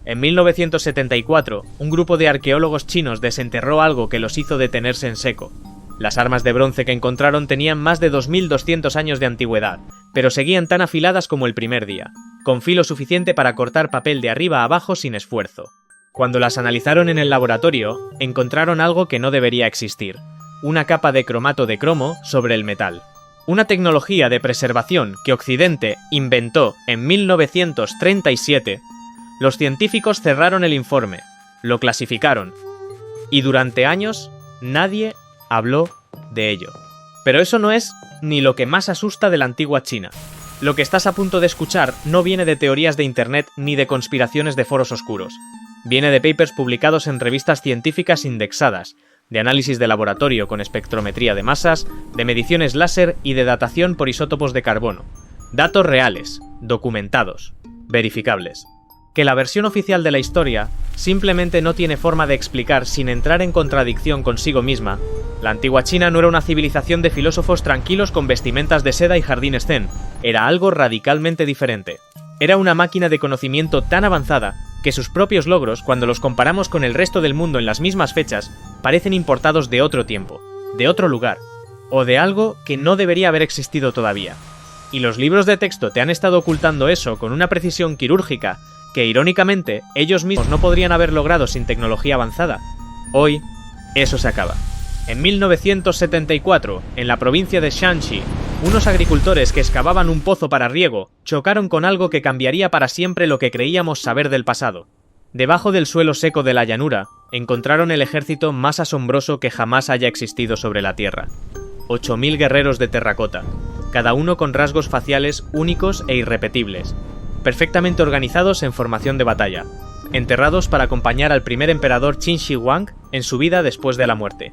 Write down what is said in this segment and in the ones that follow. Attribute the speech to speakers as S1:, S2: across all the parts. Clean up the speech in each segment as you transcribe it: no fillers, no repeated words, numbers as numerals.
S1: En 1974, un grupo de arqueólogos chinos desenterró algo que los hizo detenerse en seco. Las armas de bronce que encontraron tenían más de 2200 años de antigüedad, pero seguían tan afiladas como el primer día, con filo suficiente para cortar papel de arriba a abajo sin esfuerzo. Cuando las analizaron en el laboratorio, encontraron algo que no debería existir: una capa de cromato de cromo sobre el metal. Una tecnología de preservación que Occidente inventó en 1937. Los científicos cerraron el informe, lo clasificaron, y durante años nadie habló de ello. Pero eso no es ni lo que más asusta de la antigua China. Lo que estás a punto de escuchar no viene de teorías de internet ni de conspiraciones de foros oscuros. Viene de papers publicados en revistas científicas indexadas, de análisis de laboratorio con espectrometría de masas, de mediciones láser y de datación por isótopos de carbono. Datos reales, documentados, verificables. Que la versión oficial de la historia simplemente no tiene forma de explicar sin entrar en contradicción consigo misma. La antigua China no era una civilización de filósofos tranquilos con vestimentas de seda y jardines zen, era algo radicalmente diferente. Era una máquina de conocimiento tan avanzada que sus propios logros, cuando los comparamos con el resto del mundo en las mismas fechas, parecen importados de otro tiempo, de otro lugar, o de algo que no debería haber existido todavía. Y los libros de texto te han estado ocultando eso con una precisión quirúrgica que, irónicamente, ellos mismos no podrían haber logrado sin tecnología avanzada. Hoy, eso se acaba. En 1974, en la provincia de Shanxi, unos agricultores que excavaban un pozo para riego chocaron con algo que cambiaría para siempre lo que creíamos saber del pasado. Debajo del suelo seco de la llanura, encontraron el ejército más asombroso que jamás haya existido sobre la Tierra. 8000 guerreros de terracota, cada uno con rasgos faciales únicos e irrepetibles, perfectamente organizados en formación de batalla, enterrados para acompañar al primer emperador Qin Shi Huang en su vida después de la muerte.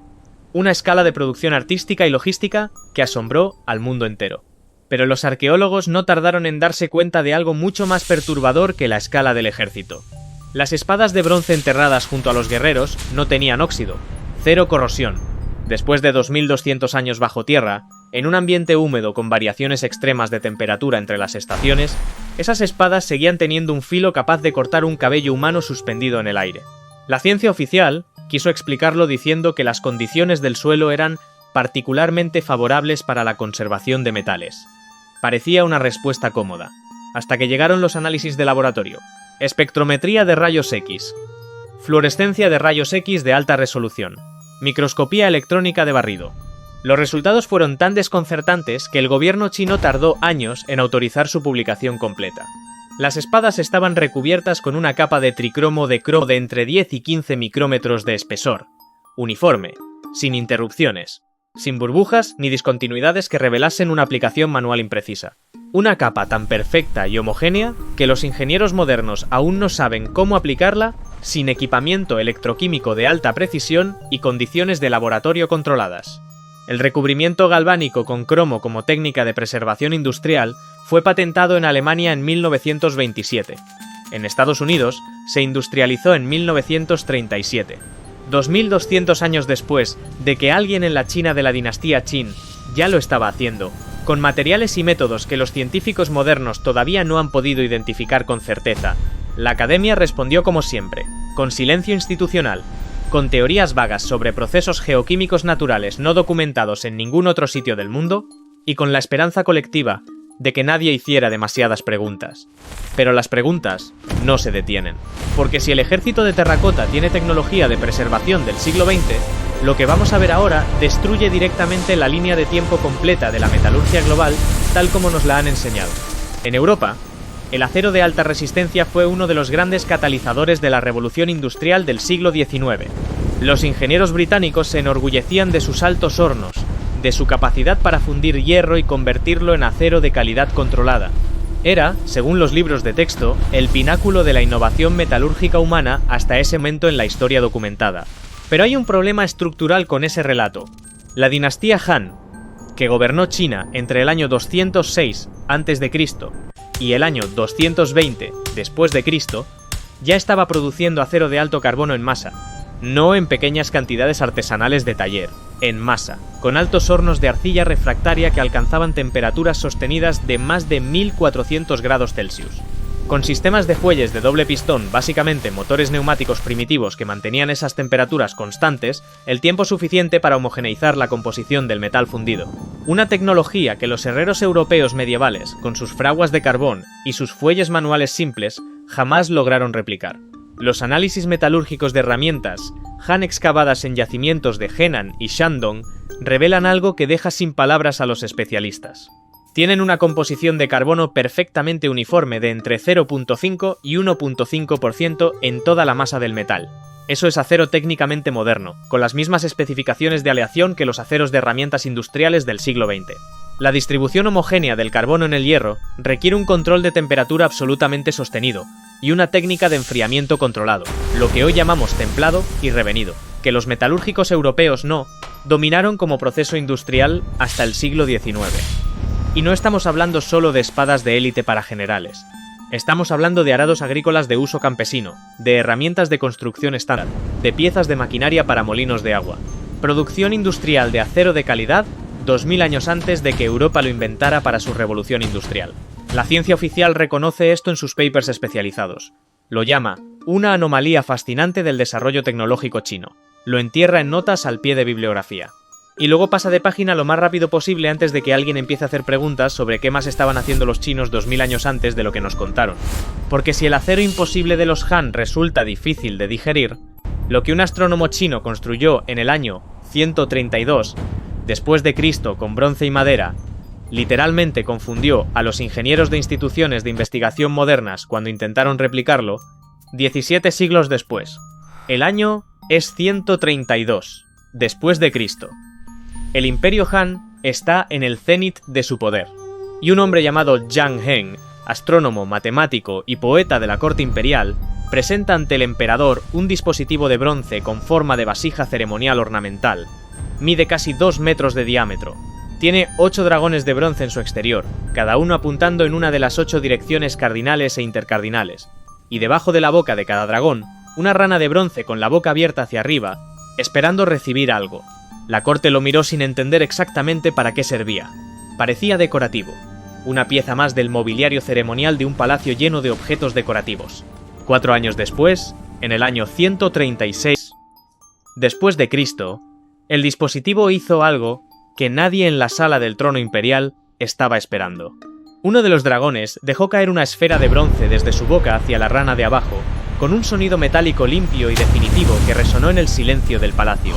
S1: Una escala de producción artística y logística que asombró al mundo entero. Pero los arqueólogos no tardaron en darse cuenta de algo mucho más perturbador que la escala del ejército. Las espadas de bronce enterradas junto a los guerreros no tenían óxido, cero corrosión. Después de 2200 años bajo tierra, en un ambiente húmedo con variaciones extremas de temperatura entre las estaciones, esas espadas seguían teniendo un filo capaz de cortar un cabello humano suspendido en el aire. La ciencia oficial quiso explicarlo diciendo que las condiciones del suelo eran particularmente favorables para la conservación de metales. Parecía una respuesta cómoda, hasta que llegaron los análisis de laboratorio. Espectrometría de rayos X, fluorescencia de rayos X de alta resolución, microscopía electrónica de barrido. Los resultados fueron tan desconcertantes que el gobierno chino tardó años en autorizar su publicación completa. Las espadas estaban recubiertas con una capa de tricromo de cromo de entre 10 y 15 micrómetros de espesor, uniforme, sin interrupciones, sin burbujas ni discontinuidades que revelasen una aplicación manual imprecisa. Una capa tan perfecta y homogénea que los ingenieros modernos aún no saben cómo aplicarla sin equipamiento electroquímico de alta precisión y condiciones de laboratorio controladas. El recubrimiento galvánico con cromo como técnica de preservación industrial fue patentado en Alemania en 1927. En Estados Unidos se industrializó en 1937. 2200 años después de que alguien en la China de la dinastía Qin ya lo estaba haciendo, con materiales y métodos que los científicos modernos todavía no han podido identificar con certeza, la academia respondió como siempre, con silencio institucional, con teorías vagas sobre procesos geoquímicos naturales no documentados en ningún otro sitio del mundo, y con la esperanza colectiva de que nadie hiciera demasiadas preguntas. Pero las preguntas no se detienen, porque si el ejército de terracota tiene tecnología de preservación del siglo XX, lo que vamos a ver ahora destruye directamente la línea de tiempo completa de la metalurgia global tal como nos la han enseñado. En Europa, el acero de alta resistencia fue uno de los grandes catalizadores de la revolución industrial del siglo XIX. Los ingenieros británicos se enorgullecían de sus altos hornos, de su capacidad para fundir hierro y convertirlo en acero de calidad controlada. Era, según los libros de texto, el pináculo de la innovación metalúrgica humana hasta ese momento en la historia documentada. Pero hay un problema estructural con ese relato. La dinastía Han, que gobernó China entre el año 206 a.C. y el año 220 después de Cristo, ya estaba produciendo acero de alto carbono en masa, no en pequeñas cantidades artesanales de taller, en masa, con altos hornos de arcilla refractaria que alcanzaban temperaturas sostenidas de más de 1400 grados Celsius. Con sistemas de fuelles de doble pistón, básicamente motores neumáticos primitivos que mantenían esas temperaturas constantes, el tiempo suficiente para homogeneizar la composición del metal fundido. Una tecnología que los herreros europeos medievales, con sus fraguas de carbón y sus fuelles manuales simples, jamás lograron replicar. Los análisis metalúrgicos de herramientas, Han excavadas en yacimientos de Henan y Shandong, revelan algo que deja sin palabras a los especialistas. Tienen una composición de carbono perfectamente uniforme de entre 0,5 y 1,5% en toda la masa del metal. Eso es acero técnicamente moderno, con las mismas especificaciones de aleación que los aceros de herramientas industriales del siglo XX. La distribución homogénea del carbono en el hierro requiere un control de temperatura absolutamente sostenido y una técnica de enfriamiento controlado, lo que hoy llamamos templado y revenido, que los metalúrgicos europeos no dominaron como proceso industrial hasta el siglo XIX. Y no estamos hablando solo de espadas de élite para generales. Estamos hablando de arados agrícolas de uso campesino, de herramientas de construcción estándar, de piezas de maquinaria para molinos de agua. Producción industrial de acero de calidad 2000 años antes de que Europa lo inventara para su revolución industrial. La ciencia oficial reconoce esto en sus papers especializados. Lo llama una anomalía fascinante del desarrollo tecnológico chino. Lo entierra en notas al pie de bibliografía. Y luego pasa de página lo más rápido posible antes de que alguien empiece a hacer preguntas sobre qué más estaban haciendo los chinos 2000 años antes de lo que nos contaron. Porque si el acero imposible de los Han resulta difícil de digerir, lo que un astrónomo chino construyó en el año 132 después de Cristo con bronce y madera, literalmente confundió a los ingenieros de instituciones de investigación modernas cuando intentaron replicarlo, 17 siglos después. El año es 132 después de Cristo. El Imperio Han está en el cenit de su poder, y un hombre llamado Zhang Heng, astrónomo, matemático y poeta de la corte imperial, presenta ante el emperador un dispositivo de bronce con forma de vasija ceremonial ornamental. Mide casi 2 metros de diámetro. Tiene 8 dragones de bronce en su exterior, cada uno apuntando en una de las 8 direcciones cardinales e intercardinales, y debajo de la boca de cada dragón, una rana de bronce con la boca abierta hacia arriba, esperando recibir algo. La corte lo miró sin entender exactamente para qué servía. Parecía decorativo, una pieza más del mobiliario ceremonial de un palacio lleno de objetos decorativos. 4 años después, en el año 136 después de Cristo, el dispositivo hizo algo que nadie en la sala del trono imperial estaba esperando. Uno de los dragones dejó caer una esfera de bronce desde su boca hacia la rana de abajo, con un sonido metálico limpio y definitivo que resonó en el silencio del palacio.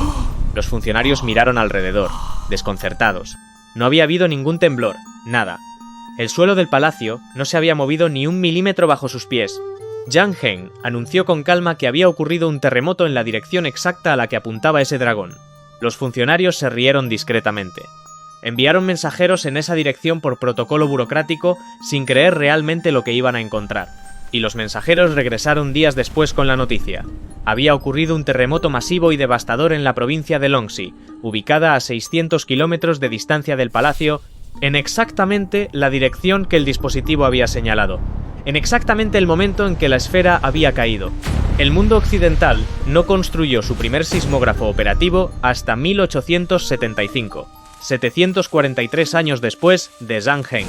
S1: Los funcionarios miraron alrededor, desconcertados. No había habido ningún temblor, nada. El suelo del palacio no se había movido ni 1 milímetro bajo sus pies. Zhang Heng anunció con calma que había ocurrido un terremoto en la dirección exacta a la que apuntaba ese dragón. Los funcionarios se rieron discretamente. Enviaron mensajeros en esa dirección por protocolo burocrático sin creer realmente lo que iban a encontrar. Y los mensajeros regresaron días después con la noticia. Había ocurrido un terremoto masivo y devastador en la provincia de Longxi, ubicada a 600 kilómetros de distancia del palacio, en exactamente la dirección que el dispositivo había señalado, en exactamente el momento en que la esfera había caído. El mundo occidental no construyó su primer sismógrafo operativo hasta 1875, 743 años después de Zhang Heng.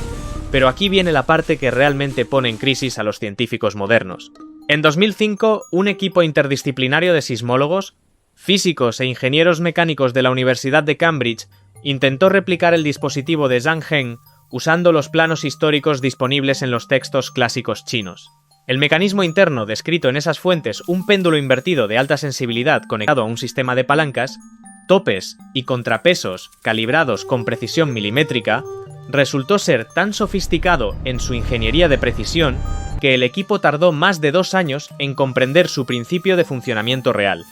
S1: Pero aquí viene la parte que realmente pone en crisis a los científicos modernos. En 2005, un equipo interdisciplinario de sismólogos, físicos e ingenieros mecánicos de la Universidad de Cambridge intentó replicar el dispositivo de Zhang Heng usando los planos históricos disponibles en los textos clásicos chinos. El mecanismo interno descrito en esas fuentes, un péndulo invertido de alta sensibilidad conectado a un sistema de palancas, topes y contrapesos calibrados con precisión milimétrica, resultó ser tan sofisticado en su ingeniería de precisión que el equipo tardó más de 2 años en comprender su principio de funcionamiento real.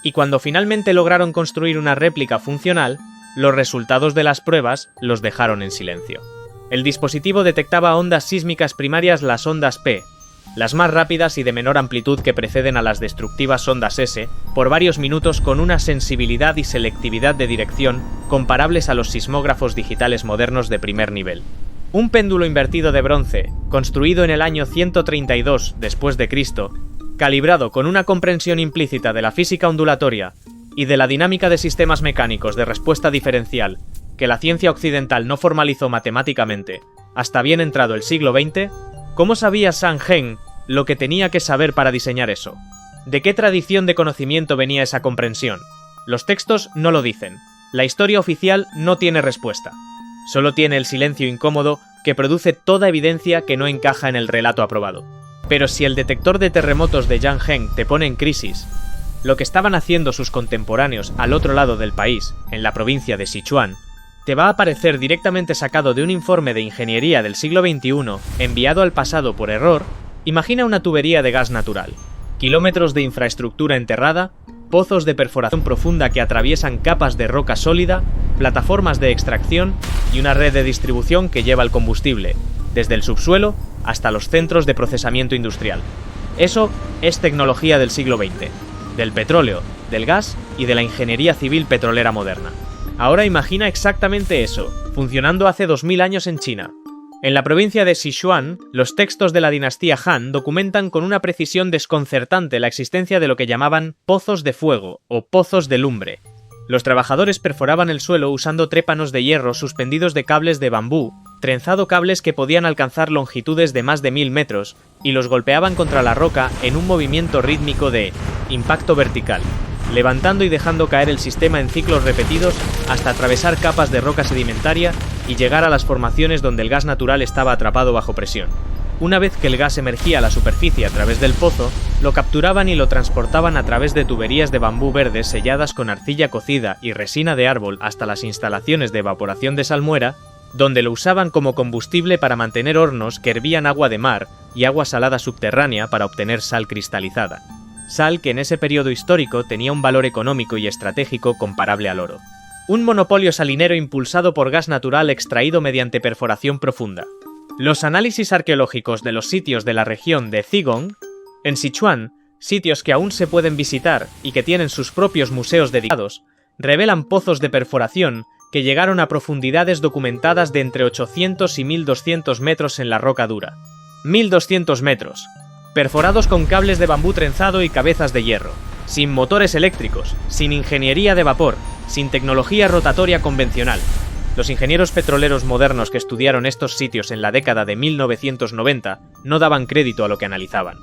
S1: Y cuando finalmente lograron construir una réplica funcional, los resultados de las pruebas los dejaron en silencio. El dispositivo detectaba ondas sísmicas primarias, las ondas P, las más rápidas y de menor amplitud que preceden a las destructivas ondas S, por varios minutos con una sensibilidad y selectividad de dirección comparables a los sismógrafos digitales modernos de primer nivel. Un péndulo invertido de bronce, construido en el año 132 después de Cristo, calibrado con una comprensión implícita de la física ondulatoria y de la dinámica de sistemas mecánicos de respuesta diferencial que la ciencia occidental no formalizó matemáticamente hasta bien entrado el siglo XX, ¿Cómo sabía Zhang Heng lo que tenía que saber para diseñar eso? ¿De qué tradición de conocimiento venía esa comprensión? Los textos no lo dicen. La historia oficial no tiene respuesta. Solo tiene el silencio incómodo que produce toda evidencia que no encaja en el relato aprobado. Pero si el detector de terremotos de Zhang Heng te pone en crisis, lo que estaban haciendo sus contemporáneos al otro lado del país, en la provincia de Sichuan, te va a aparecer directamente sacado de un informe de ingeniería del siglo XXI enviado al pasado por error. Imagina una tubería de gas natural, kilómetros de infraestructura enterrada, pozos de perforación profunda que atraviesan capas de roca sólida, plataformas de extracción y una red de distribución que lleva el combustible, desde el subsuelo hasta los centros de procesamiento industrial. Eso es tecnología del siglo XX, del petróleo, del gas y de la ingeniería civil petrolera moderna. Ahora imagina exactamente eso, funcionando hace 2000 años en China. En la provincia de Sichuan, los textos de la dinastía Han documentan con una precisión desconcertante la existencia de lo que llamaban pozos de fuego o pozos de lumbre. Los trabajadores perforaban el suelo usando trépanos de hierro suspendidos de cables de bambú, trenzado cables que podían alcanzar longitudes de más de 1000 metros, y los golpeaban contra la roca en un movimiento rítmico de impacto vertical, levantando y dejando caer el sistema en ciclos repetidos hasta atravesar capas de roca sedimentaria y llegar a las formaciones donde el gas natural estaba atrapado bajo presión. Una vez que el gas emergía a la superficie a través del pozo, lo capturaban y lo transportaban a través de tuberías de bambú verde selladas con arcilla cocida y resina de árbol hasta las instalaciones de evaporación de salmuera, donde lo usaban como combustible para mantener hornos que hervían agua de mar y agua salada subterránea para obtener sal cristalizada. Sal que en ese periodo histórico tenía un valor económico y estratégico comparable al oro. Un monopolio salinero impulsado por gas natural extraído mediante perforación profunda. Los análisis arqueológicos de los sitios de la región de Zigong, en Sichuan, sitios que aún se pueden visitar y que tienen sus propios museos dedicados, revelan pozos de perforación que llegaron a profundidades documentadas de entre 800 y 1200 metros en la roca dura. 1200 metros, perforados con cables de bambú trenzado y cabezas de hierro, sin motores eléctricos, sin ingeniería de vapor, sin tecnología rotatoria convencional. Los ingenieros petroleros modernos que estudiaron estos sitios en la década de 1990 no daban crédito a lo que analizaban.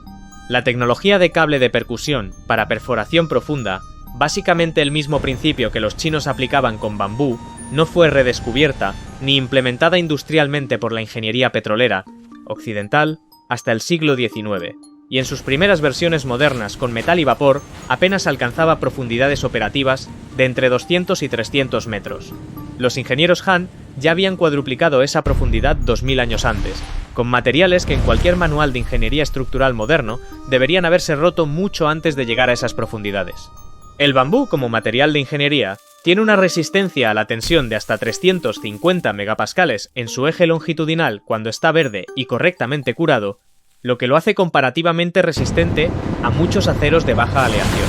S1: La tecnología de cable de percusión para perforación profunda, básicamente el mismo principio que los chinos aplicaban con bambú, no fue redescubierta ni implementada industrialmente por la ingeniería petrolera occidental hasta el siglo XIX, y en sus primeras versiones modernas con metal y vapor apenas alcanzaba profundidades operativas de entre 200 y 300 metros. Los ingenieros Han ya habían cuadruplicado esa profundidad 2000 años antes, con materiales que en cualquier manual de ingeniería estructural moderno deberían haberse roto mucho antes de llegar a esas profundidades. El bambú como material de ingeniería tiene una resistencia a la tensión de hasta 350 megapascales en su eje longitudinal cuando está verde y correctamente curado, lo que lo hace comparativamente resistente a muchos aceros de baja aleación.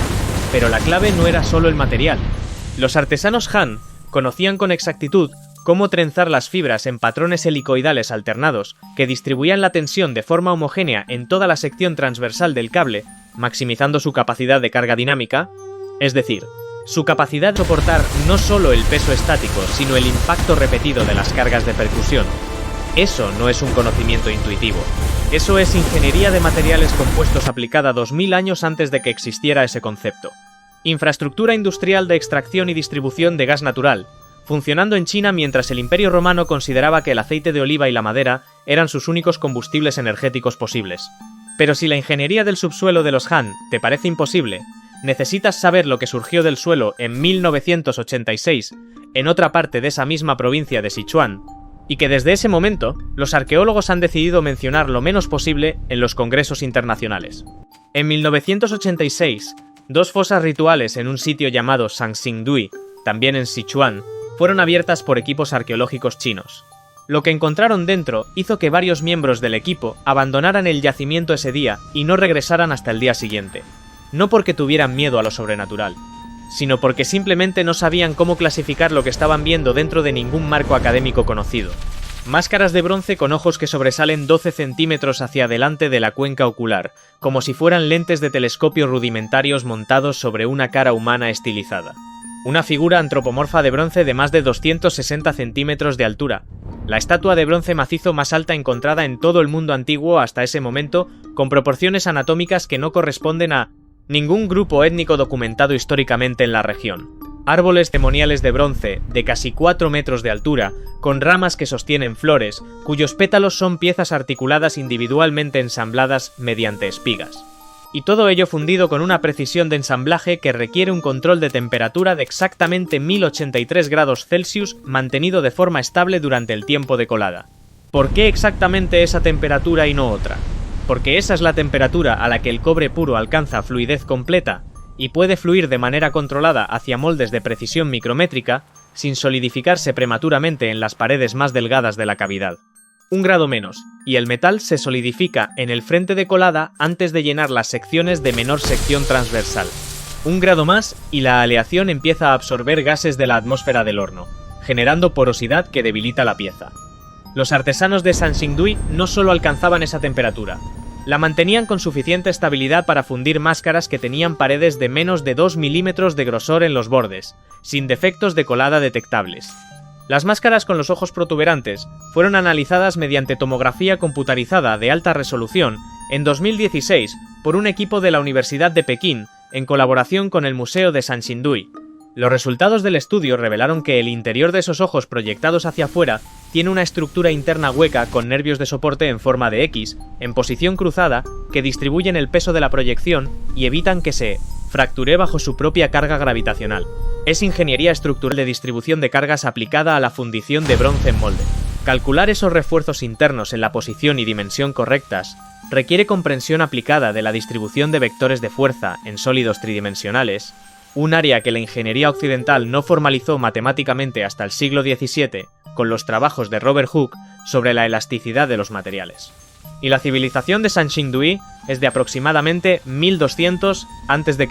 S1: Pero la clave no era solo el material. Los artesanos Han conocían con exactitud cómo trenzar las fibras en patrones helicoidales alternados que distribuían la tensión de forma homogénea en toda la sección transversal del cable, maximizando su capacidad de carga dinámica, es decir, su capacidad de soportar no solo el peso estático, sino el impacto repetido de las cargas de percusión. Eso no es un conocimiento intuitivo. Eso es ingeniería de materiales compuestos aplicada 2000 años antes de que existiera ese concepto. Infraestructura industrial de extracción y distribución de gas natural, funcionando en China mientras el Imperio Romano consideraba que el aceite de oliva y la madera eran sus únicos combustibles energéticos posibles. Pero si la ingeniería del subsuelo de los Han te parece imposible, necesitas saber lo que surgió del suelo en 1986 en otra parte de esa misma provincia de Sichuan, y que desde ese momento los arqueólogos han decidido mencionar lo menos posible en los congresos internacionales. En 1986, 2 fosas rituales en un sitio llamado Sanxingdui, también en Sichuan, fueron abiertas por equipos arqueológicos chinos. Lo que encontraron dentro hizo que varios miembros del equipo abandonaran el yacimiento ese día y no regresaran hasta el día siguiente. No porque tuvieran miedo a lo sobrenatural, sino porque simplemente no sabían cómo clasificar lo que estaban viendo dentro de ningún marco académico conocido. Máscaras de bronce con ojos que sobresalen 12 centímetros hacia adelante de la cuenca ocular, como si fueran lentes de telescopio rudimentarios montados sobre una cara humana estilizada. Una figura antropomorfa de bronce de más de 260 centímetros de altura, la estatua de bronce macizo más alta encontrada en todo el mundo antiguo hasta ese momento, con proporciones anatómicas que no corresponden a ningún grupo étnico documentado históricamente en la región. Árboles ceremoniales de bronce, de casi 4 metros de altura, con ramas que sostienen flores, cuyos pétalos son piezas articuladas individualmente ensambladas mediante espigas. Y todo ello fundido con una precisión de ensamblaje que requiere un control de temperatura de exactamente 1083 grados Celsius mantenido de forma estable durante el tiempo de colada. ¿Por qué exactamente esa temperatura y no otra? Porque esa es la temperatura a la que el cobre puro alcanza fluidez completa y puede fluir de manera controlada hacia moldes de precisión micrométrica sin solidificarse prematuramente en las paredes más delgadas de la cavidad. 1 grado menos, y el metal se solidifica en el frente de colada antes de llenar las secciones de menor sección transversal. 1 grado más y la aleación empieza a absorber gases de la atmósfera del horno, generando porosidad que debilita la pieza. Los artesanos de Sanxingdui no solo alcanzaban esa temperatura, la mantenían con suficiente estabilidad para fundir máscaras que tenían paredes de menos de 2 milímetros de grosor en los bordes, sin defectos de colada detectables. Las máscaras con los ojos protuberantes fueron analizadas mediante tomografía computarizada de alta resolución en 2016 por un equipo de la Universidad de Pekín en colaboración con el Museo de Sanxingdui. Los resultados del estudio revelaron que el interior de esos ojos proyectados hacia afuera tiene una estructura interna hueca con nervios de soporte en forma de X, en posición cruzada, que distribuyen el peso de la proyección y evitan que se fracture bajo su propia carga gravitacional. Es ingeniería estructural de distribución de cargas aplicada a la fundición de bronce en molde. Calcular esos refuerzos internos en la posición y dimensión correctas requiere comprensión aplicada de la distribución de vectores de fuerza en sólidos tridimensionales, un área que la ingeniería occidental no formalizó matemáticamente hasta el siglo XVII con los trabajos de Robert Hooke sobre la elasticidad de los materiales. Y la civilización de Sanxingdui es de aproximadamente 1200 a.C.,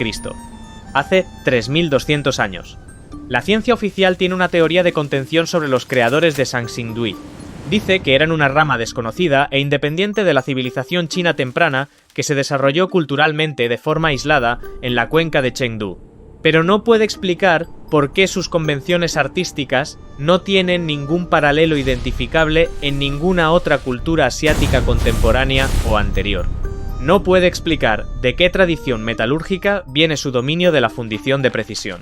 S1: hace 3200 años. La ciencia oficial tiene una teoría de contención sobre los creadores de Sanxingdui. Dice que eran una rama desconocida e independiente de la civilización china temprana que se desarrolló culturalmente de forma aislada en la cuenca de Chengdu. Pero no puede explicar por qué sus convenciones artísticas no tienen ningún paralelo identificable en ninguna otra cultura asiática contemporánea o anterior. No puede explicar de qué tradición metalúrgica viene su dominio de la fundición de precisión.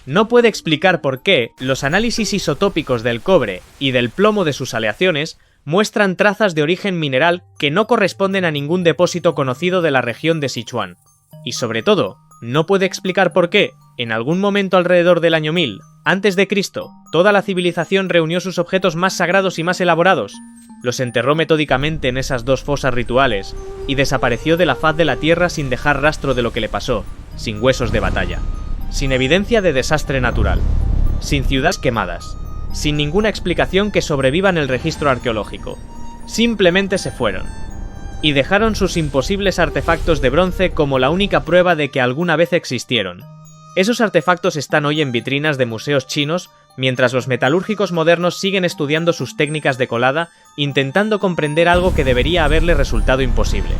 S1: No puede explicar por qué los análisis isotópicos del cobre y del plomo de sus aleaciones muestran trazas de origen mineral que no corresponden a ningún depósito conocido de la región de Sichuan. Y sobre todo, no puede explicar por qué, en algún momento alrededor del año 1000, antes de Cristo, toda la civilización reunió sus objetos más sagrados y más elaborados, los enterró metódicamente en esas 2 fosas rituales, y desapareció de la faz de la tierra sin dejar rastro de lo que le pasó, sin huesos de batalla, sin evidencia de desastre natural, sin ciudades quemadas, sin ninguna explicación que sobreviva en el registro arqueológico. Simplemente se fueron. Y dejaron sus imposibles artefactos de bronce como la única prueba de que alguna vez existieron. Esos artefactos están hoy en vitrinas de museos chinos, mientras los metalúrgicos modernos siguen estudiando sus técnicas de colada, intentando comprender algo que debería haberle resultado imposible.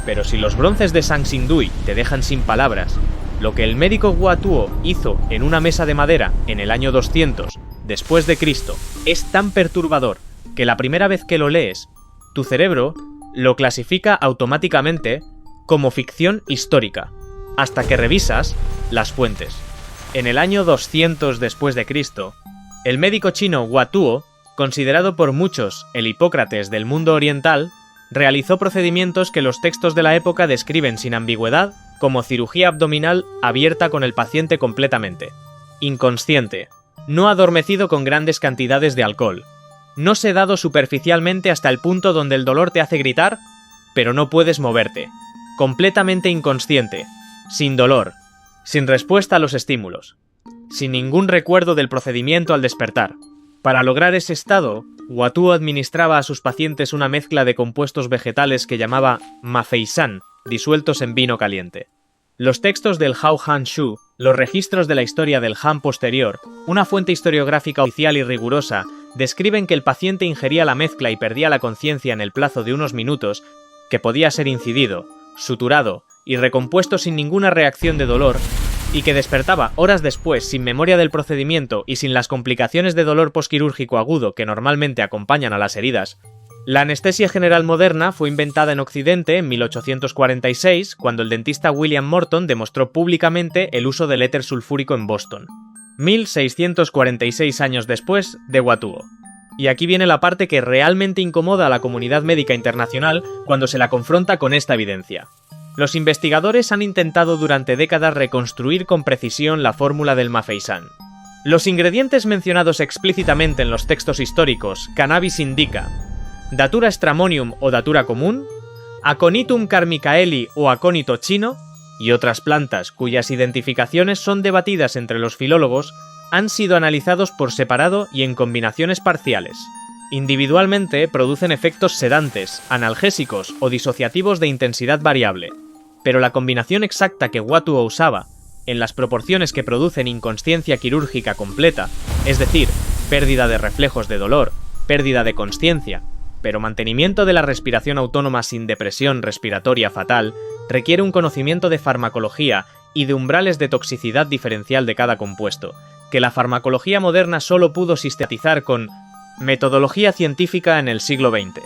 S1: Pero si los bronces de Sanxingdui te dejan sin palabras, lo que el médico Hua Tuo hizo en una mesa de madera en el año 200 después de Cristo es tan perturbador que la primera vez que lo lees, tu cerebro lo clasifica automáticamente como ficción histórica, hasta que revisas las fuentes. En el año 200 después de Cristo, el médico chino Hua Tuo, considerado por muchos el Hipócrates del mundo oriental, realizó procedimientos que los textos de la época describen sin ambigüedad como cirugía abdominal abierta con el paciente completamente, inconsciente, no adormecido con grandes cantidades de alcohol, no sedado superficialmente hasta el punto donde el dolor te hace gritar, pero no puedes moverte, completamente inconsciente, sin dolor, sin respuesta a los estímulos, sin ningún recuerdo del procedimiento al despertar. Para lograr ese estado, Hua Tuo administraba a sus pacientes una mezcla de compuestos vegetales que llamaba mafeisan, disueltos en vino caliente. Los textos del Hao Han Shu, los registros de la historia del Han posterior, una fuente historiográfica oficial y rigurosa, describen que el paciente ingería la mezcla y perdía la conciencia en el plazo de unos minutos, que podía ser incidido, suturado y recompuesto sin ninguna reacción de dolor, y que despertaba horas después sin memoria del procedimiento y sin las complicaciones de dolor posquirúrgico agudo que normalmente acompañan a las heridas, la anestesia general moderna fue inventada en Occidente en 1846, cuando el dentista William Morton demostró públicamente el uso del éter sulfúrico en Boston. 1646 años después de Watteau. Y aquí viene la parte que realmente incomoda a la comunidad médica internacional cuando se la confronta con esta evidencia. Los investigadores han intentado durante décadas reconstruir con precisión la fórmula del Mafeisan. Los ingredientes mencionados explícitamente en los textos históricos, cannabis indica, Datura stramonium o datura común, Aconitum carmichaeli o acónito chino, y otras plantas cuyas identificaciones son debatidas entre los filólogos, han sido analizados por separado y en combinaciones parciales. Individualmente producen efectos sedantes, analgésicos o disociativos de intensidad variable, pero la combinación exacta que Watteau usaba, en las proporciones que producen inconsciencia quirúrgica completa, es decir, pérdida de reflejos de dolor, pérdida de consciencia, pero mantenimiento de la respiración autónoma sin depresión respiratoria fatal, requiere un conocimiento de farmacología y de umbrales de toxicidad diferencial de cada compuesto, que la farmacología moderna solo pudo sistematizar con metodología científica en el siglo XX.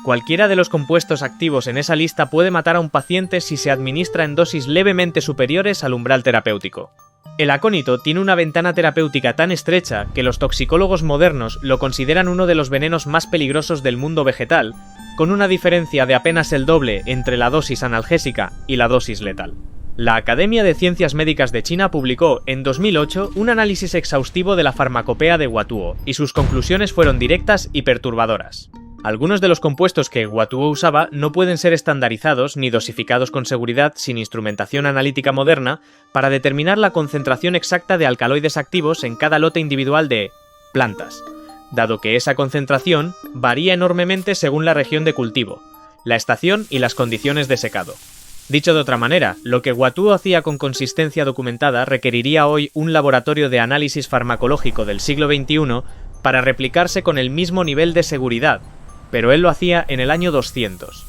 S1: Cualquiera de los compuestos activos en esa lista puede matar a un paciente si se administra en dosis levemente superiores al umbral terapéutico. El acónito tiene una ventana terapéutica tan estrecha que los toxicólogos modernos lo consideran uno de los venenos más peligrosos del mundo vegetal, con una diferencia de apenas el doble entre la dosis analgésica y la dosis letal. La Academia de Ciencias Médicas de China publicó en 2008 un análisis exhaustivo de la farmacopea de Watteau, y sus conclusiones fueron directas y perturbadoras. Algunos de los compuestos que Watteau usaba no pueden ser estandarizados ni dosificados con seguridad sin instrumentación analítica moderna para determinar la concentración exacta de alcaloides activos en cada lote individual de plantas, dado que esa concentración varía enormemente según la región de cultivo, la estación y las condiciones de secado. Dicho de otra manera, lo que Watteau hacía con consistencia documentada requeriría hoy un laboratorio de análisis farmacológico del siglo XXI para replicarse con el mismo nivel de seguridad, pero él lo hacía en el año 200.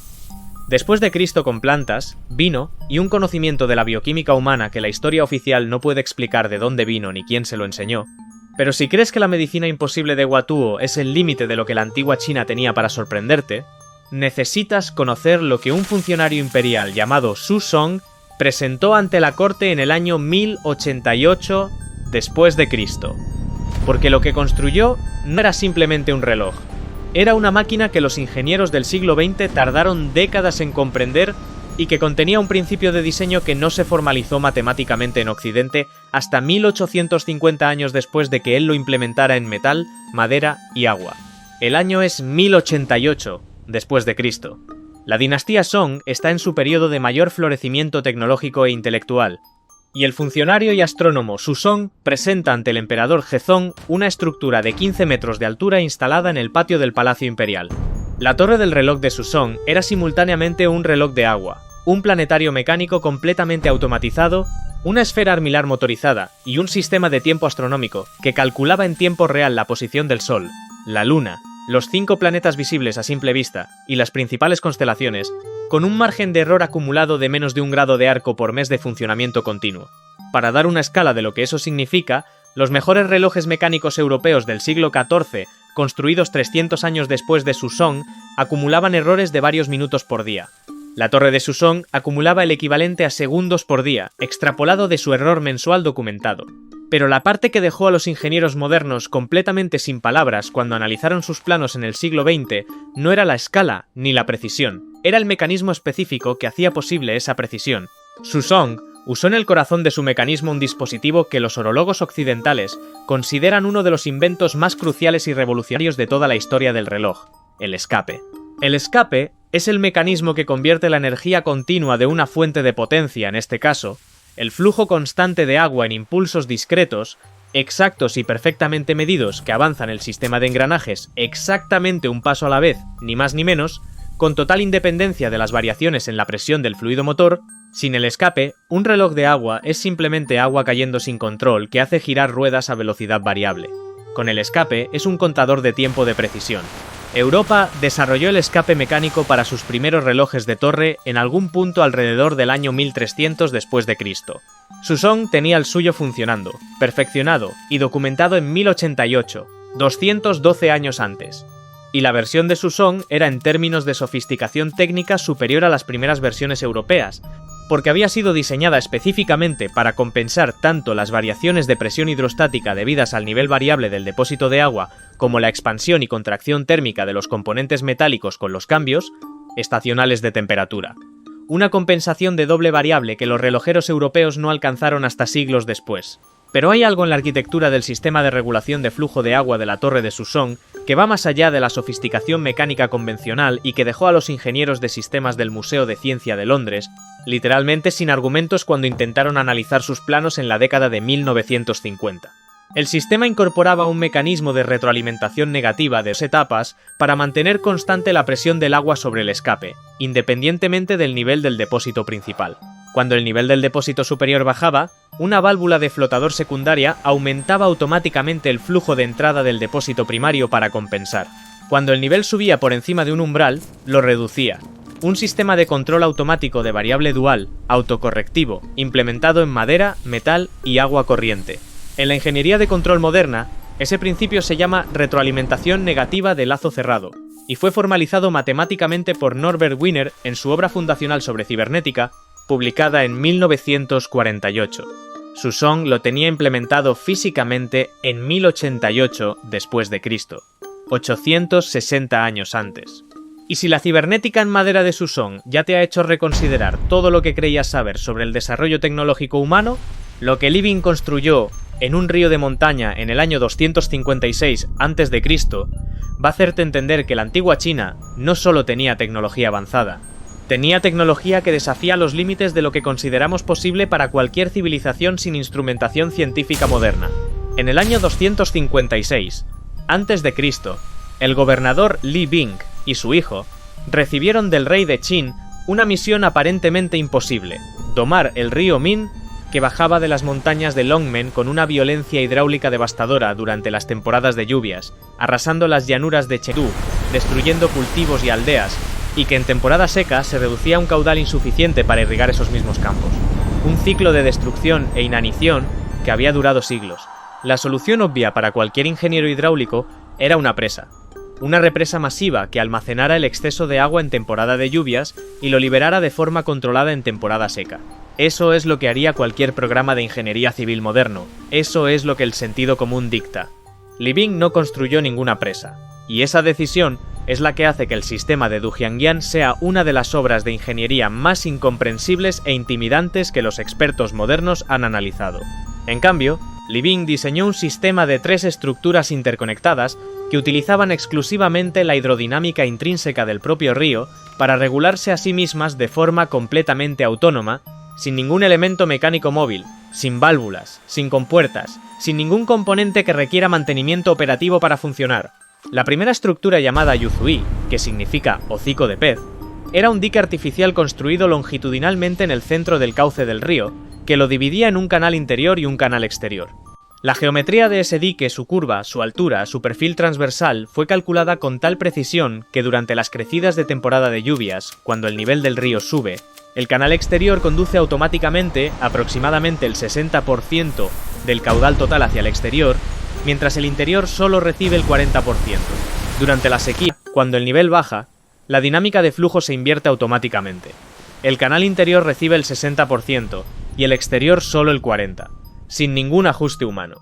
S1: Después de Cristo con plantas, vino y un conocimiento de la bioquímica humana que la historia oficial no puede explicar de dónde vino ni quién se lo enseñó. Pero si crees que la medicina imposible de Watteau es el límite de lo que la antigua China tenía para sorprenderte, necesitas conocer lo que un funcionario imperial llamado Su Song presentó ante la corte en el año 1088 después de Cristo. Porque lo que construyó no era simplemente un reloj. Era una máquina que los ingenieros del siglo XX tardaron décadas en comprender y que contenía un principio de diseño que no se formalizó matemáticamente en Occidente hasta 1850 años después de que él lo implementara en metal, madera y agua. El año es 1088 después de Cristo. La dinastía Song está en su periodo de mayor florecimiento tecnológico e intelectual, y el funcionario y astrónomo Su Song presenta ante el emperador Jezong una estructura de 15 metros de altura instalada en el patio del Palacio Imperial. La torre del reloj de Su Song era simultáneamente un reloj de agua, un planetario mecánico completamente automatizado, una esfera armilar motorizada y un sistema de tiempo astronómico que calculaba en tiempo real la posición del Sol, la Luna, los 5 planetas visibles a simple vista y las principales constelaciones, con un margen de error acumulado de menos de 1 grado de arco por mes de funcionamiento continuo. Para dar una escala de lo que eso significa, los mejores relojes mecánicos europeos del siglo XIV, construidos 300 años después de Su Song, acumulaban errores de varios minutos por día. La torre de Su Song acumulaba el equivalente a segundos por día, extrapolado de su error mensual documentado. Pero la parte que dejó a los ingenieros modernos completamente sin palabras cuando analizaron sus planos en el siglo XX no era la escala ni la precisión, era el mecanismo específico que hacía posible esa precisión. Su Song usó en el corazón de su mecanismo un dispositivo que los horólogos occidentales consideran uno de los inventos más cruciales y revolucionarios de toda la historia del reloj, el escape. El escape es el mecanismo que convierte la energía continua de una fuente de potencia, en este caso, el flujo constante de agua en impulsos discretos, exactos y perfectamente medidos que avanzan el sistema de engranajes exactamente un paso a la vez, ni más ni menos, con total independencia de las variaciones en la presión del fluido motor. Sin el escape, un reloj de agua es simplemente agua cayendo sin control que hace girar ruedas a velocidad variable. Con el escape es un contador de tiempo de precisión. Europa desarrolló el escape mecánico para sus primeros relojes de torre en algún punto alrededor del año 1300 después de Cristo. Suzong tenía el suyo funcionando, perfeccionado y documentado en 1088, 212 años antes. Y la versión de Suzong era en términos de sofisticación técnica superior a las primeras versiones europeas, porque había sido diseñada específicamente para compensar tanto las variaciones de presión hidrostática debidas al nivel variable del depósito de agua como la expansión y contracción térmica de los componentes metálicos con los cambios estacionales de temperatura. Una compensación de doble variable que los relojeros europeos no alcanzaron hasta siglos después. Pero hay algo en la arquitectura del sistema de regulación de flujo de agua de la torre de Suzong que va más allá de la sofisticación mecánica convencional y que dejó a los ingenieros de sistemas del Museo de Ciencia de Londres literalmente sin argumentos cuando intentaron analizar sus planos en la década de 1950. El sistema incorporaba un mecanismo de retroalimentación negativa de 2 etapas para mantener constante la presión del agua sobre el escape, independientemente del nivel del depósito principal. Cuando el nivel del depósito superior bajaba, una válvula de flotador secundaria aumentaba automáticamente el flujo de entrada del depósito primario para compensar. Cuando el nivel subía por encima de un umbral, lo reducía. Un sistema de control automático de variable dual, autocorrectivo, implementado en madera, metal y agua corriente. En la ingeniería de control moderna, ese principio se llama retroalimentación negativa de lazo cerrado, y fue formalizado matemáticamente por Norbert Wiener en su obra fundacional sobre cibernética, publicada en 1948. Suzong lo tenía implementado físicamente en 1088 después de Cristo, 860 años antes. Y si la cibernética en madera de Suzong ya te ha hecho reconsiderar todo lo que creías saber sobre el desarrollo tecnológico humano, lo que Li Bing construyó en un río de montaña en el año 256 a.C. va a hacerte entender que la antigua China no solo tenía tecnología avanzada, tenía tecnología que desafía los límites de lo que consideramos posible para cualquier civilización sin instrumentación científica moderna. En el año 256 a.C., el gobernador Li Bing y su hijo recibieron del rey de Qin una misión aparentemente imposible: domar el río Min, que bajaba de las montañas de Longmen con una violencia hidráulica devastadora durante las temporadas de lluvias, arrasando las llanuras de Chengdu, destruyendo cultivos y aldeas, y que en temporada seca se reducía a un caudal insuficiente para irrigar esos mismos campos. Un ciclo de destrucción e inanición que había durado siglos. La solución obvia para cualquier ingeniero hidráulico era una presa. Una represa masiva que almacenara el exceso de agua en temporada de lluvias y lo liberara de forma controlada en temporada seca. Eso es lo que haría cualquier programa de ingeniería civil moderno. Eso es lo que el sentido común dicta. Li Bing no construyó ninguna presa, y esa decisión es la que hace que el sistema de Dujiangyan sea una de las obras de ingeniería más incomprensibles e intimidantes que los expertos modernos han analizado. En cambio, Li Bing diseñó un sistema de 3 estructuras interconectadas que utilizaban exclusivamente la hidrodinámica intrínseca del propio río para regularse a sí mismas de forma completamente autónoma, sin ningún elemento mecánico móvil, sin válvulas, sin compuertas, sin ningún componente que requiera mantenimiento operativo para funcionar. La primera estructura, llamada Yuzui, que significa hocico de pez, era un dique artificial construido longitudinalmente en el centro del cauce del río, que lo dividía en un canal interior y un canal exterior. La geometría de ese dique, su curva, su altura, su perfil transversal, fue calculada con tal precisión que durante las crecidas de temporada de lluvias, cuando el nivel del río sube, el canal exterior conduce automáticamente aproximadamente el 60% del caudal total hacia el exterior, mientras el interior solo recibe el 40%. Durante la sequía, cuando el nivel baja, la dinámica de flujo se invierte automáticamente. El canal interior recibe el 60% y el exterior solo el 40%, sin ningún ajuste humano,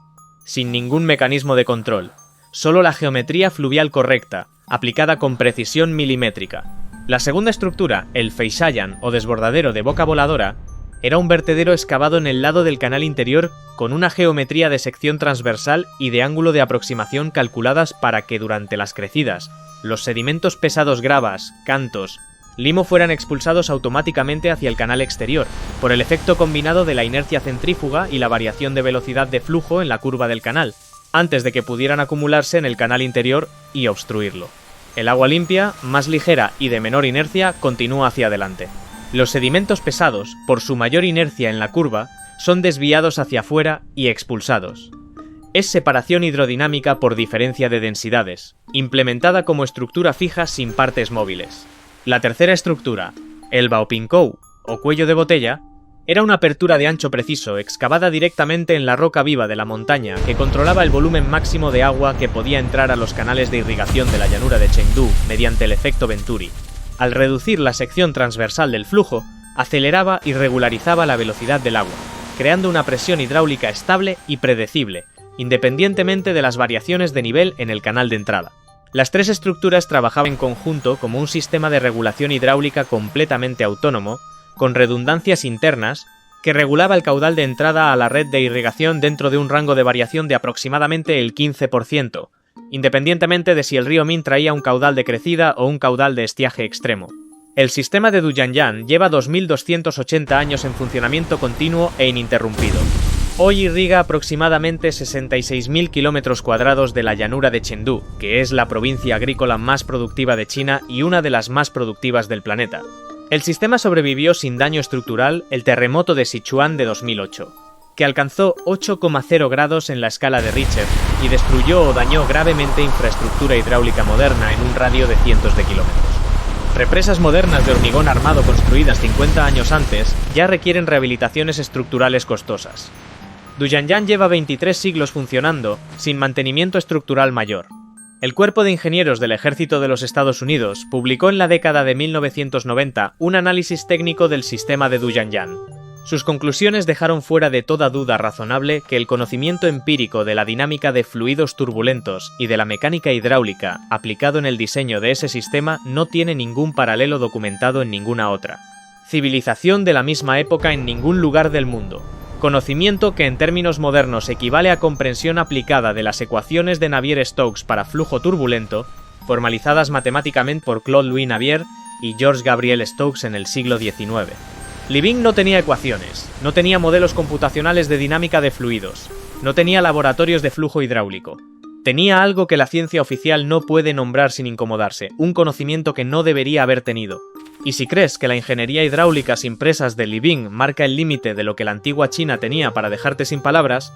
S1: sin ningún mecanismo de control, solo la geometría fluvial correcta, aplicada con precisión milimétrica. La segunda estructura, el Feishayan o desbordadero de boca voladora, era un vertedero excavado en el lado del canal interior con una geometría de sección transversal y de ángulo de aproximación calculadas para que durante las crecidas, los sedimentos pesados, gravas, cantos, limo fueran expulsados automáticamente hacia el canal exterior, por el efecto combinado de la inercia centrífuga y la variación de velocidad de flujo en la curva del canal, antes de que pudieran acumularse en el canal interior y obstruirlo. El agua limpia, más ligera y de menor inercia, continúa hacia adelante. Los sedimentos pesados, por su mayor inercia en la curva, son desviados hacia afuera y expulsados. Es separación hidrodinámica por diferencia de densidades, implementada como estructura fija sin partes móviles. La tercera estructura, el Baopincou, o cuello de botella, era una apertura de ancho preciso excavada directamente en la roca viva de la montaña que controlaba el volumen máximo de agua que podía entrar a los canales de irrigación de la llanura de Chengdu mediante el efecto Venturi. Al reducir la sección transversal del flujo, aceleraba y regularizaba la velocidad del agua, creando una presión hidráulica estable y predecible, independientemente de las variaciones de nivel en el canal de entrada. Las tres estructuras trabajaban en conjunto como un sistema de regulación hidráulica completamente autónomo, con redundancias internas, que regulaba el caudal de entrada a la red de irrigación dentro de un rango de variación de aproximadamente el 15%, independientemente de si el río Min traía un caudal de crecida o un caudal de estiaje extremo. El sistema de Duyanyan lleva 2280 años en funcionamiento continuo e ininterrumpido. Hoy irriga aproximadamente 66.000 kilómetros cuadrados de la llanura de Chengdu, que es la provincia agrícola más productiva de China y una de las más productivas del planeta. El sistema sobrevivió sin daño estructural el terremoto de Sichuan de 2008, que alcanzó 8,0 grados en la escala de Richter y destruyó o dañó gravemente infraestructura hidráulica moderna en un radio de cientos de kilómetros. Represas modernas de hormigón armado construidas 50 años antes ya requieren rehabilitaciones estructurales costosas. Duyanyan lleva 23 siglos funcionando, sin mantenimiento estructural mayor. El Cuerpo de Ingenieros del Ejército de los Estados Unidos publicó en la década de 1990 un análisis técnico del sistema de Duyanyan. Sus conclusiones dejaron fuera de toda duda razonable que el conocimiento empírico de la dinámica de fluidos turbulentos y de la mecánica hidráulica aplicado en el diseño de ese sistema no tiene ningún paralelo documentado en ninguna otra civilización de la misma época en ningún lugar del mundo. Conocimiento que en términos modernos equivale a comprensión aplicada de las ecuaciones de Navier-Stokes para flujo turbulento, formalizadas matemáticamente por Claude Louis Navier y George Gabriel Stokes en el siglo XIX. Living no tenía ecuaciones, no tenía modelos computacionales de dinámica de fluidos, no tenía laboratorios de flujo hidráulico. Tenía algo que la ciencia oficial no puede nombrar sin incomodarse, un conocimiento que no debería haber tenido. Y si crees que la ingeniería hidráulica sin presas de Living marca el límite de lo que la antigua China tenía para dejarte sin palabras,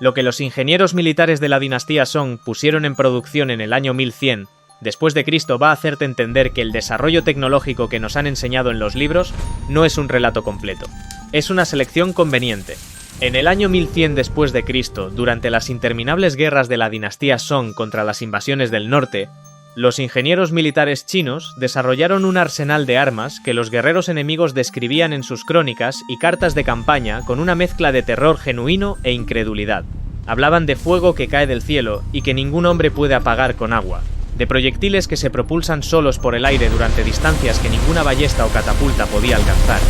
S1: lo que los ingenieros militares de la dinastía Song pusieron en producción en el año 1100 después de Cristo va a hacerte entender que el desarrollo tecnológico que nos han enseñado en los libros no es un relato completo. Es una selección conveniente. En el año 1100 después de Cristo, durante las interminables guerras de la dinastía Song contra las invasiones del norte, los ingenieros militares chinos desarrollaron un arsenal de armas que los guerreros enemigos describían en sus crónicas y cartas de campaña con una mezcla de terror genuino e incredulidad. Hablaban de fuego que cae del cielo y que ningún hombre puede apagar con agua, de proyectiles que se propulsan solos por el aire durante distancias que ninguna ballesta o catapulta podía alcanzar,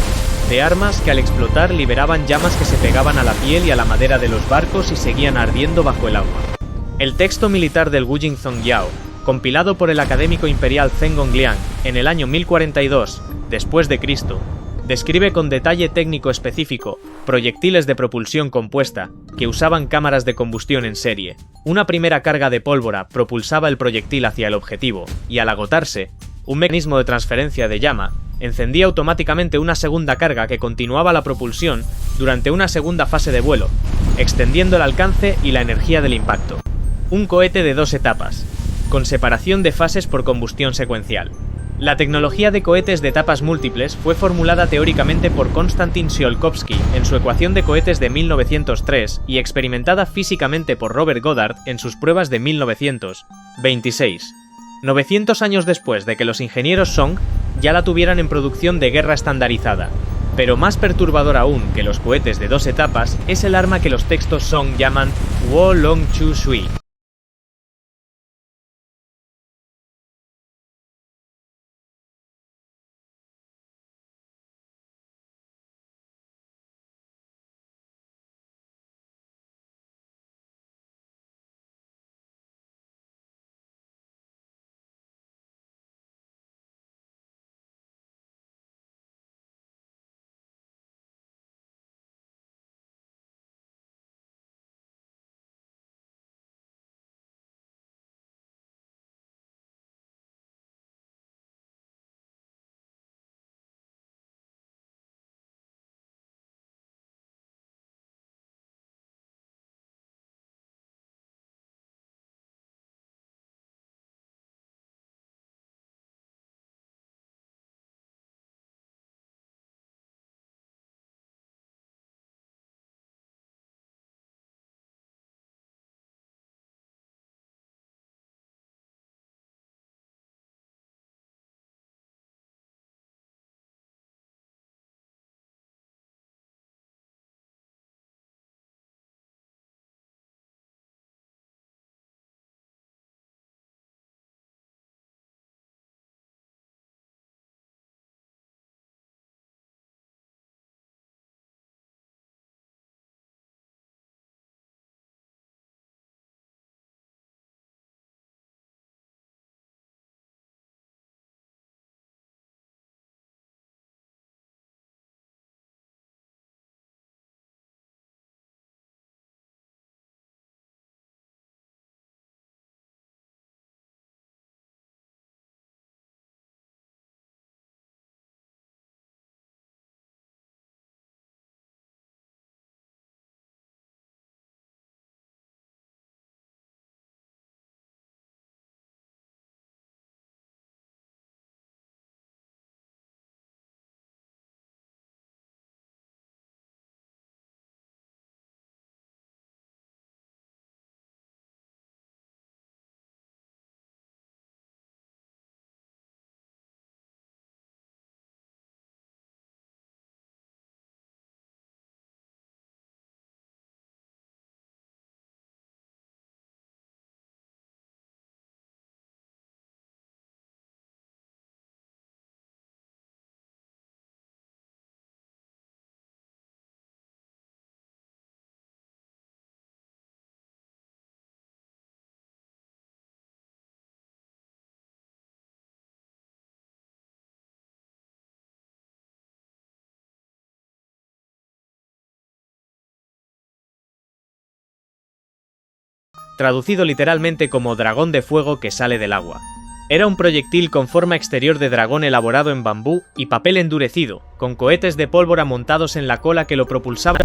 S1: de armas que al explotar liberaban llamas que se pegaban a la piel y a la madera de los barcos y seguían ardiendo bajo el agua. El texto militar del Wujing Zongyao, compilado por el académico imperial Zheng Gongliang en el año 1042 después de Cristo, describe con detalle técnico específico proyectiles de propulsión compuesta que usaban cámaras de combustión en serie. Una primera carga de pólvora propulsaba el proyectil hacia el objetivo y al agotarse, un mecanismo de transferencia de llama encendía automáticamente una segunda carga que continuaba la propulsión durante una segunda fase de vuelo, extendiendo el alcance y la energía del impacto. Un cohete de 2 etapas, con separación de fases por combustión secuencial. La tecnología de cohetes de etapas múltiples fue formulada teóricamente por Konstantin Tsiolkovsky en su ecuación de cohetes de 1903 y experimentada físicamente por Robert Goddard en sus pruebas de 1926. 900 años después de que los ingenieros Song ya la tuvieran en producción de guerra estandarizada. Pero más perturbador aún que los cohetes de 2 etapas es el arma que los textos Song llaman Wo Long Chu Shui. traducido literalmente como dragón de fuego que sale del agua. Era un proyectil con forma exterior de dragón elaborado en bambú y papel endurecido, con cohetes de pólvora montados en la cola que lo propulsaban.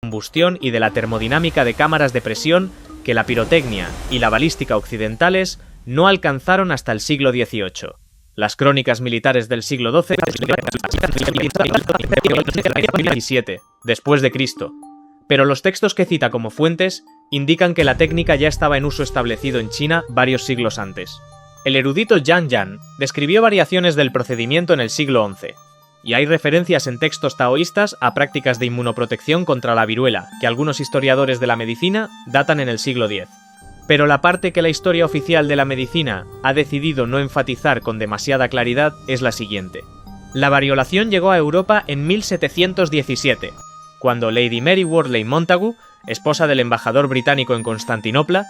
S1: Combustión y de la termodinámica de cámaras de presión que la pirotecnia y la balística occidentales no alcanzaron hasta el siglo XVIII. Las crónicas militares del siglo XII después de Cristo, pero los textos que cita como fuentes indican que la técnica ya estaba en uso establecido en China varios siglos antes. El erudito Zhang Yan describió variaciones del procedimiento en el siglo XI. Y hay referencias en textos taoístas a prácticas de inmunoprotección contra la viruela, que algunos historiadores de la medicina datan en el siglo X. Pero la parte que la historia oficial de la medicina ha decidido no enfatizar con demasiada claridad es la siguiente. La variolación llegó a Europa en 1717, cuando Lady Mary Wortley Montagu, esposa del embajador británico en Constantinopla,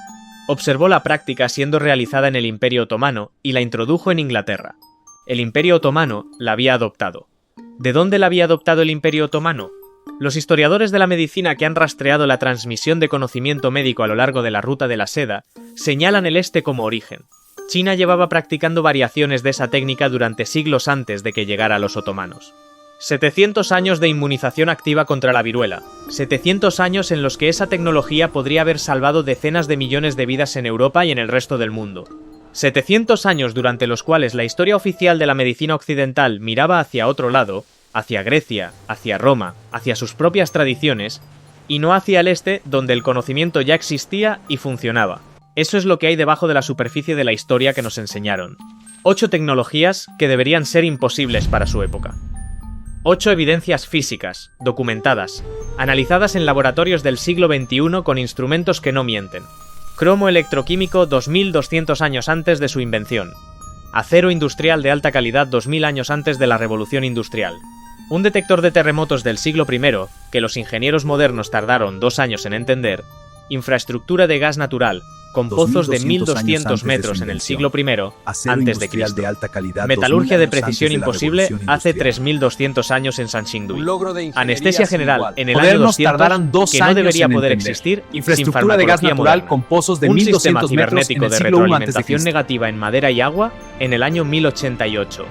S1: observó la práctica siendo realizada en el Imperio Otomano y la introdujo en Inglaterra. El Imperio Otomano la había adoptado. ¿De dónde la había adoptado el Imperio Otomano? Los historiadores de la medicina que han rastreado la transmisión de conocimiento médico a lo largo de la ruta de la seda señalan el este como origen. China llevaba practicando variaciones de esa técnica durante siglos antes de que llegara a los otomanos. 700 años de inmunización activa contra la viruela, 700 años en los que esa tecnología podría haber salvado decenas de millones de vidas en Europa y en el resto del mundo. 700 años durante los cuales la historia oficial de la medicina occidental miraba hacia otro lado, hacia Grecia, hacia Roma, hacia sus propias tradiciones, y no hacia el este donde el conocimiento ya existía y funcionaba. Eso es lo que hay debajo de la superficie de la historia que nos enseñaron. 8 tecnologías que deberían ser imposibles para su época. 8 evidencias físicas, documentadas, analizadas en laboratorios del siglo XXI con instrumentos que no mienten. Cromo electroquímico 2200 años antes de su invención. Acero industrial de alta calidad 2000 años antes de la revolución industrial. Un detector de terremotos del siglo I, que los ingenieros modernos tardaron 2 años en entender. Infraestructura de gas natural, con pozos de 1200 metros en el siglo I antes de Cristo. Metalurgia de precisión imposible hace 3200 años en Sanxingdui. Anestesia general en el año 200 que no debería poder existir sin farmacología moderna. Un sistema cibernético de retroalimentación negativa en madera y agua en el año 1088.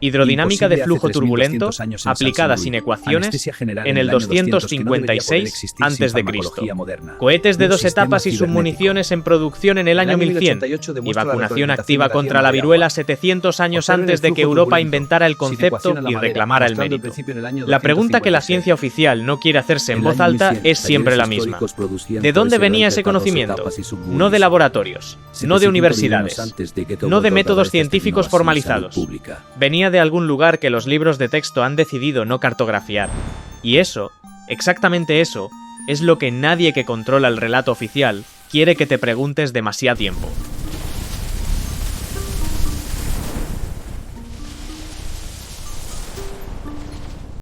S1: Hidrodinámica de flujo turbulento aplicada sin ecuaciones en el 256 a.C. Cohetes de 2 etapas y submuniciones en producción en el año 1100 y vacunación activa contra la viruela 700 años antes de que Europa inventara el concepto y reclamara el mérito. La pregunta que la ciencia oficial no quiere hacerse en voz alta es siempre la misma. ¿De dónde venía ese conocimiento? No de laboratorios, no de universidades, no de métodos científicos formalizados. Venía de algún lugar que los libros de texto han decidido no cartografiar. Y eso, exactamente eso, es lo que nadie que controla el relato oficial quiere que te preguntes demasiado tiempo.